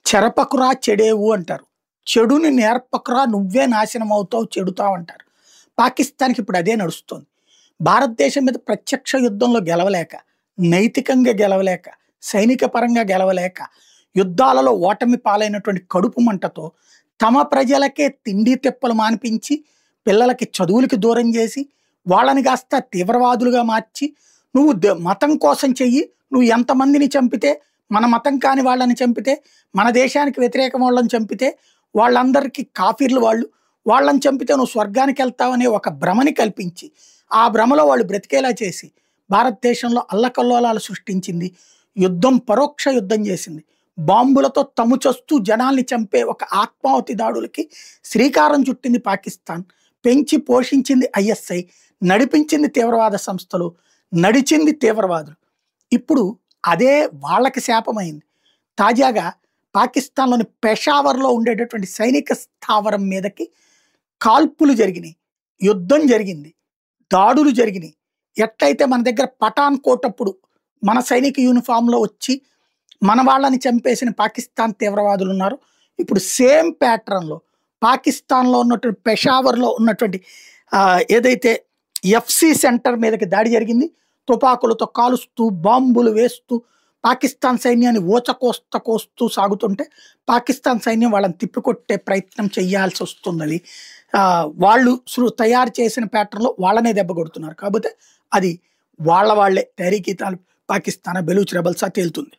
చెరపకురా చెడేవు అంటారు. చెడుని నేర్పకురా నువ్వే నాశనం అవుతావు, చెడుతావు అంటారు. పాకిస్తాన్‌కి ఇప్పుడు అదే నడుస్తోంది. భారతదేశం మీద ప్రత్యక్ష యుద్ధంలో గెలవలేక, నైతికంగా గెలవలేక, సైనిక పరంగా గెలవలేక, యుద్ధాలలో ఓటమి పాలైనటువంటి కడుపు మంటతో తమ ప్రజలకే తిండి తిప్పలు మానిపించి, పిల్లలకి చదువులకి దూరం చేసి, వాళ్ళని కాస్త తీవ్రవాదులుగా మార్చి, నువ్వు మతం కోసం చెయ్యి, నువ్వు ఎంతమందిని చంపితే, మన మతం కాని వాళ్ళని చంపితే, మన దేశానికి వ్యతిరేకం వాళ్ళని చంపితే, వాళ్ళందరికీ కాఫీర్లు వాళ్ళు, వాళ్ళని చంపితే నువ్వు స్వర్గానికి వెళ్తావనే ఒక భ్రమని కల్పించి, ఆ భ్రమలో వాళ్ళు బ్రతికేలా చేసి, భారతదేశంలో అల్లకల్లోలాలు సృష్టించింది. యుద్ధం పరోక్ష యుద్ధం చేసింది. బాంబులతో తముచొస్తూ జనాల్ని చంపే ఒక ఆత్మాహుతి దాడులకి శ్రీకారం చుట్టింది పాకిస్తాన్. పెంచి పోషించింది ఐఎస్ఐ, నడిపించింది తీవ్రవాద సంస్థలు, నడిచింది తీవ్రవాదులు. ఇప్పుడు అదే వాళ్ళకి శాపమైంది. తాజాగా పాకిస్తాన్‌లోని పెషావర్‌లో ఉండేటటువంటి సైనిక స్థావరం మీదకి కాల్పులు జరిగినాయి. యుద్ధం జరిగింది. దాడులు జరిగినాయి. ఎట్లయితే మన దగ్గర పఠాన్‌కోట్ అప్పుడు మన సైనిక యూనిఫామ్‌లో వచ్చి మన వాళ్ళని చంపేసిన పాకిస్తాన్ తీవ్రవాదులు ఉన్నారు. ఇప్పుడు సేమ్ ప్యాటర్న్‌లో పాకిస్తాన్‌లో ఉన్నటువంటి పెషావర్‌లో ఉన్నటువంటి ఏదైతే ఎఫ్‌సి సెంటర్ మీదకి దాడి జరిగింది. తుపాకులతో కాలుస్తూ, బాంబులు వేస్తూ పాకిస్తాన్ సైన్యాన్ని కోస్తూ సాగుతుంటే పాకిస్తాన్ సైన్యం వాళ్ళని తిప్పికొట్టే ప్రయత్నం చేయాల్సి వస్తున్నది. వాళ్ళు తయారు చేసిన ప్యాటర్న్‌లో వాళ్ళనే దెబ్బ కొడుతున్నారు. కాకపోతే అది వాళ్ళే తహరీక్-ఈ-తాలిబ్ పాకిస్తాన్ బెలూచ్ రెబల్సా తేలుతుంది.